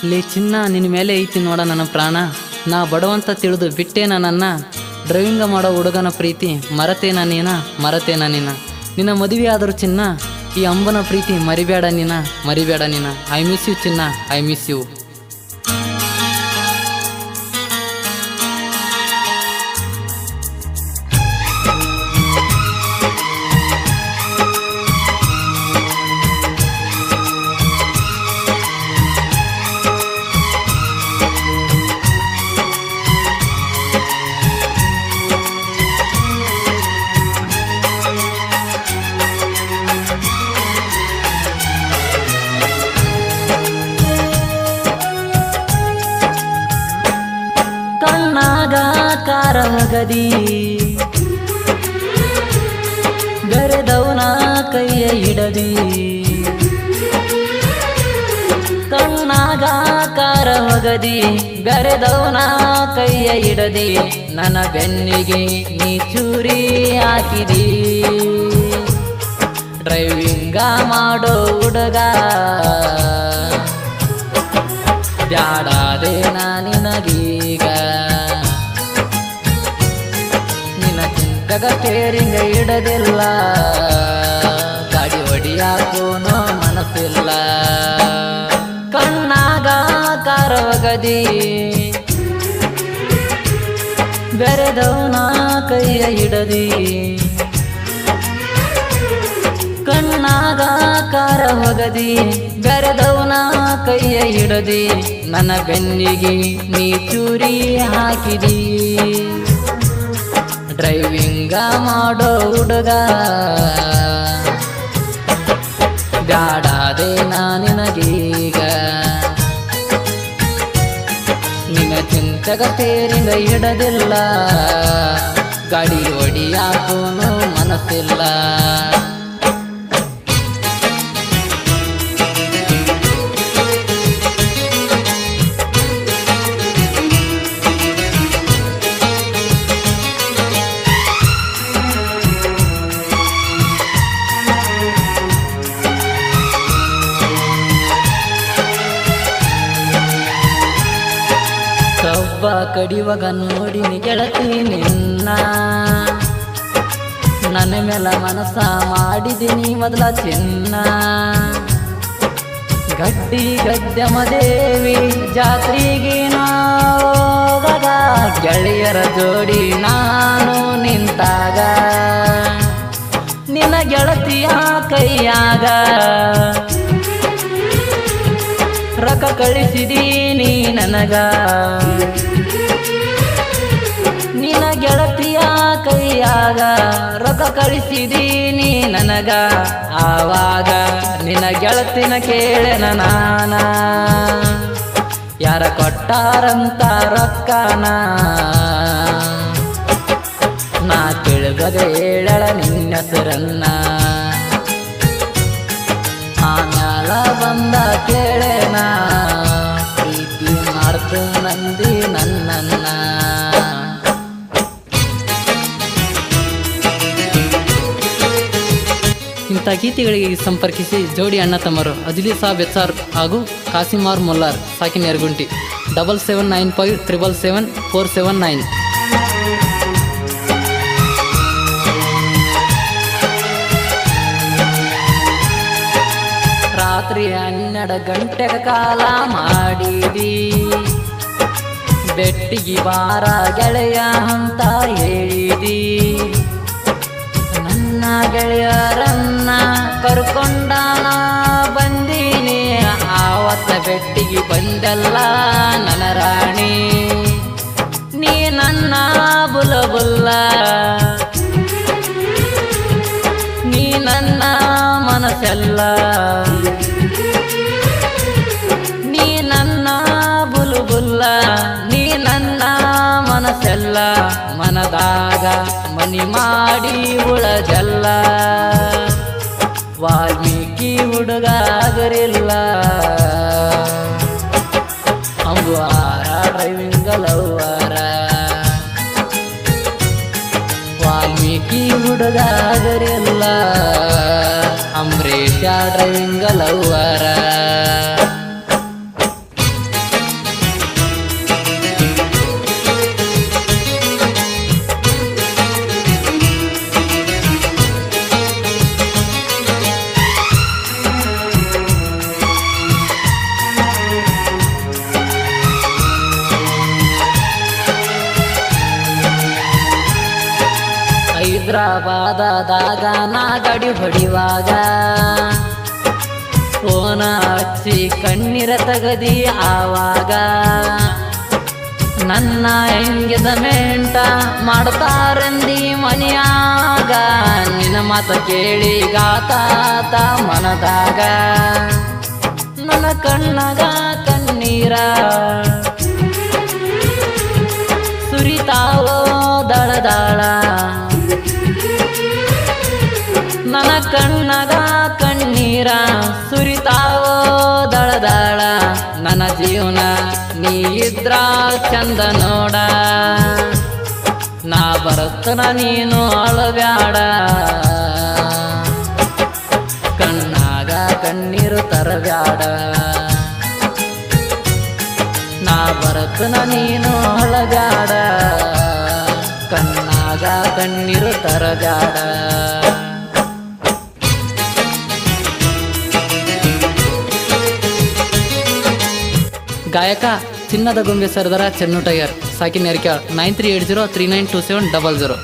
ಲೇ ಚಿನ್ನ ನಿನ್ನ ಮೇಲೆ ಐತಿ ನೋಡ ನನ್ನ ಪ್ರಾಣ, ನಾ ಬಡವಂತ ತಿಳಿದು ಬಿಟ್ಟೇನ ನನ್ನ. ಡ್ರೈವಿಂಗ ಮಾಡೋ ಹುಡುಗನ ಪ್ರೀತಿ ಮರತೇನ ನೀನ. ನಿನ್ನ ಮದುವೆ ಆದರೂ ಚಿನ್ನ, ಈ ಅಂಬನ ಪ್ರೀತಿ ಮರಿಬೇಡ ನೀನ. ಐ ಮಿಸ್ ಯು ಚಿನ್ನ, ಐ ಮಿಸ್ ಯು. ಕಣ್ಣಾಗ ಕಾರಗದಿ ಬೆರೆದವನ ಕೈಯ ಹಿಡದಿ, ಕಣ್ಣಾಗ ಕಾರಗದಿ ಬೆರೆದವನ ಕೈಯ ಹಿಡದಿ, ನನ್ನ ಬೆನ್ನಿಗೆ ನೀ ಚೂರಿ ಹಾಕಿದಿ. ಡ್ರೈವಿಂಗ ಮಾಡೋ ಹುಡುಗ ಬ್ಯಾಡಾದೆ ನಿನಗೀಗ, ನಿನ್ನ ಚಿಂತಗ ಕೇರಿಂಗ ಇಡದಿಲ್ಲ, ಗಾಡಿ ಹೊಡಿಯಾಕೋನೋ ಮನಸ್ಸಿಲ್ಲ. ಕಣ್ಣಾಗ ಕಾರಗದಿ ಬೆರೆದವನ ಕೈಯ ಹಿಡದಿ, ಕಣ್ಣಾಗ ಕಾರ ಹೊಗದಿ ಬೆರೆದವನ ಕೈಯ ಹಿಡದಿ, ನನ್ನ ಬೆನ್ನಿಗೆ ನೀ ಚೂರಿ ಹಾಕಿದಿ. ಡ್ರೈವಿಂಗ ಮಾಡೋ ಹುಡುಗ ಬ್ಯಾಡಾದೆ ನಿನಗೀಗ, ನಿನ್ನ ಚಿಂತಗ ತೇರಿಂಗ ಹಿಡದಿಲ್ಲ, ಗಾಡಿ ಹೊಡಿಯಾಕೋನು ಮನಸ್ಸಿಲ್ಲ. ಕವ್ವ ಕಡಿವಾಗ ನೋಡಿನಿ ಗೆಳತಿ ನಿನ್ನ, ನನ್ನ ಮೇಲ ಮನಸ ಮಾಡಿದಿನಿ ಮೊದಲ ಚಿನ್ನ. ಗಡ್ಡಿ ಗದ್ದೆಮ ದೇವಿ ಜಾತ್ರೆಗೆ ಹೋಗಾಗ, ಗೆಳೆಯರ ಜೋಡಿ ನಾನು ನಿಂತಾಗ, ನಿನ್ನ ಗೆಳತಿಯ ಕೈಯಾಗ ರೊಕ್ಕ ಕಳಿಸಿದೀನಿ ನನಗ, ನಿನ್ನ ಗೆಳತಿಯ ಕೈಯಾಗ ರೊಕ್ಕ ಕಳಿಸಿದೀನಿ ನನಗ. ಆವಾಗ ನಿನ್ನ ಗೆಳತಿನ ಕೇಳೆನ ನಾನ, ಯಾರ ಕೊಟ್ಟಾರಂತ ರೊಕ್ಕನ, ನಾ ತಿಳಿಗದೆ ಹೇಳಳ ನಿನ್ನ ಹೆಸರನ್ನ. ಆಮ್ಯಾಲ ಬಂದ ಕೇಳೇನ ಪ್ರೀತಿ ಮಾಡ್ತು ನಂದಿ ನನ್ನನ್ನ. ಇಂಥ ಗೀತೆಗಳಿಗೆ ಸಂಪರ್ಕಿಸಿ ಜೋಡಿ ಅಣ್ಣ ತಮ್ಮರು ಅಜ್ಲಿ ಸಾಬ್ ಎಚ್ಆರ್ ಹಾಗೂ ಕಾಸಿಮಾರ್ ಮೊಲ್ಲಾರ್ ಸಾಕಿನ್ ಯರಗುಂಟಿ 7795777479. ರಾತ್ರಿ 12 ಗಂಟೆಗ ಕಾಲ ಮಾಡಿದಿ, ಬೆಟ್ಟಿಗೆ ಬಾರ ಗೆಳೆಯ ಅಂತ ಹೇಳಿದಿ. ನನ್ನ ಗೆಳೆಯರನ್ನ ಕರ್ಕೊಂಡ ಬಂದೀನಿ, ಆವತ್ತ ಬೆಟ್ಟಿಗೆ ಬಂದಲ್ಲ ನನ್ನ ರಾಣಿ. ನೀ ನನ್ನ ಬುಲಬುಲ್ಲ, ನೀ ನನ್ನ ಮನಸ್ಸೆಲ್ಲ, ನೀ ನನ್ನ ಬುಲಬುಲ್ಲ, ನೀ ನನ್ನ ಮನಸ್ಸೆಲ್ಲ. ಮನದಾಗ ಮನಿ ಮಾಡಿ ಉಳಜಲ್ಲ, ವಾಲ್ಮೀಕಿ ಹುಡುಗ ಆಗರಿಲ್ಲ. ಅಂಬುವಾರ ಡ್ರೈವಿಂಗ ಲವ್ವಾರ, ವಾಲ್ಮೀಕಿ ಹುಡುಗ ಆಗರಿಲ್ಲ, ಅಂಬರೀಷ ಡ್ರೈವಿಂಗ ಲವ್ವಾರ. ಹೈದರಾಬಾದದಾಗ ನಾ ಗಡಿ ಹೊಡಿವಾಗ ಫೋನ ಹಚ್ಚಿ ಕಣ್ಣೀರ ತಗದಿ ಆವಾಗ ನನ್ನ ಹೆಂಗಿದ ಮೆಂಟ ಮಾಡ್ತಾರಂದಿ ಮನೆಯಾಗ ನಿನ್ನ ಮಾತ ಕೇಳಿ ಗಾತಾತ ಮನದಾಗ ನನ್ನ ಕಣ್ಣಗ ಕಣ್ಣೀರ ಸುರಿತಾವೋ ದಳದಾಳ ನನ್ನ ಕಣ್ಣಗ ಕಣ್ಣೀರ ಸುರಿತಾವೋ ದಳದಾಳ ನನ್ನ ಜೀವನ ನೀ ಇದ್ರ ಚಂದ ನೋಡ ನಾ ಬರುತ್ತನ ನೀನು ಅಳಬ್ಯಾಡ ಕಣ್ಣಾಗ ಕಣ್ಣೀರು ತರಬ್ಯಾಡ ನಾ ಬರುತ್ತನ ನೀನು ಅಳಬ್ಯಾಡ ಕಣ್ಣಾಗ ಕಣ್ಣೀರು ತರಬ್ಯಾಡ ಗಾಯಕ ಚಿನ್ನದ ಗೊಂಬೆ ಸರ್ದಾರ ಚೆನ್ನು ಟೈಗರ್ ಸಾಕಿನ ಎರ್ಕ್ಯಾಳ್ 9380392700.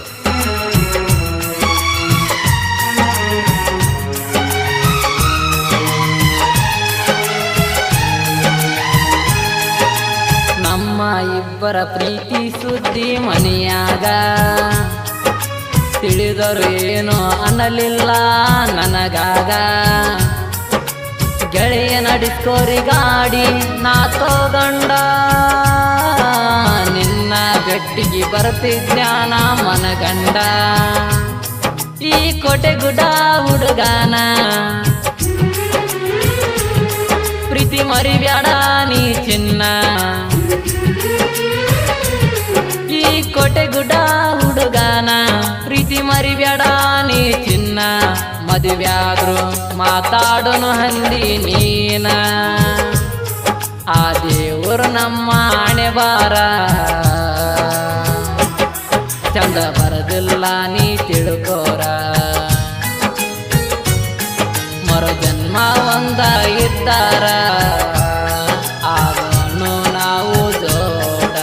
ನಮ್ಮ ಇಬ್ಬರ ಪ್ರೀತಿ ಸುದ್ದಿ ಮನೆಯಾಗ ತಿಳಿದರು ಏನು ಅನ್ನಲಿಲ್ಲ ನನಗಾಗ ಗೆಳೆಯನ ಡಿಸ್ಕೋರಿ ಗಾಡಿ ನಾ ತಗೊಂಡ ನಿನ್ನ ಬೆಟ್ಟಿಗೆ ಬರ್ತಿದ್ಯಾನ ಮನಗಂಡ ಈ ಕೋಟೆ ಗುಡ್ಡ ಹುಡುಗಾನ ಪ್ರೀತಿ ಮರಿಬ್ಯಾಡ ನೀ ಚಿನ್ನ ಈ ಕೋಟೆ ಗುಡ್ಡ ಹುಡುಗಾನ ಪ್ರೀತಿ ಮರಿಬ್ಯಾಡ ನೀ ಚಿನ್ನ ಮದುವ್ಯಾದ್ರು ಮಾತಾಡೋನು ಹಂದಿ ನೀನ ಆ ದೇವರು ನಮ್ಮ ಆಣೆ ಬಾರ ಚಂದ ಬರದಿಲ್ಲ ನೀ ತಿಳ್ಕೋರ ಮರು ಜನ್ಮ ಒಂದ ಇದ್ದಾರ ಆಗೋನು ನಾವು ಜೋಡ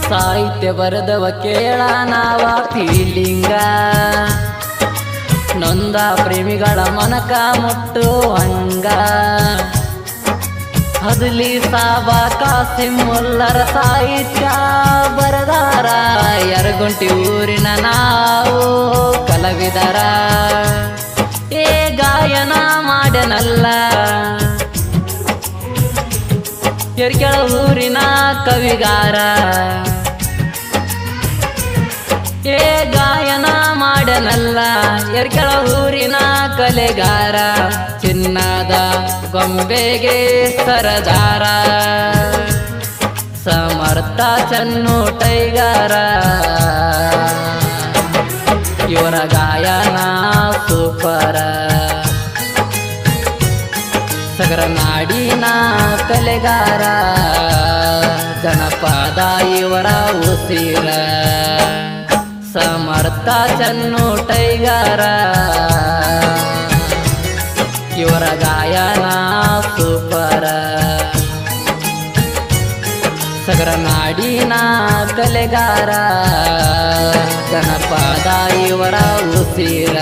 ಸಾಹಿತ್ಯ ಬರೆದವ ಕೇಳ ನಾವ ಫೀಲಿಂಗ ನೊಂದ ಪ್ರೇಮಿಗಳ ಮನಕ ಮುಟ್ಟುವಂಗ ಹದಲಿ ಸಾಬ ಕಾಸಿಮುಲ್ಲರ ಸಾಹಿತ್ಯ ಬರದಾರ ಯರಗುಂಟಿ ಊರಿನ ನಾವು ಕಲಾವಿದರ ಏ ಗಾಯನ ಮಾಡನಲ್ಲ ಎರ್ಕೆಳ ಊರಿನ ಕವಿಗಾರ ಏ ಗಾಯನ ಮಾಡನಲ್ಲ ಎರ್ಕೆಳ ಊರಿನ ಕಲೆಗಾರ ಚಿನ್ನದ ಗೊಂಬೆಗೆ ಸರದಾರ ಸಮರ್ಥ ಚೆನ್ನು ಟೈಗರ ಇವರ ಗಾಯನ ಸೂಪರ ಸಗರ ನಾಡಿನ ಕಲೆಗಾರ ಜನಪದ ಇವರ ಉಸಿರ ಸಮರ್ಥ ಚೆನ್ನು ಟೈಗರ ಇವರ ಗಾಯನ ಸೂಪರ ಸಗರ ನಾಡಿನ ಕಲೆಗಾರ ಜನಪದ ಇವರ ಉಸಿರ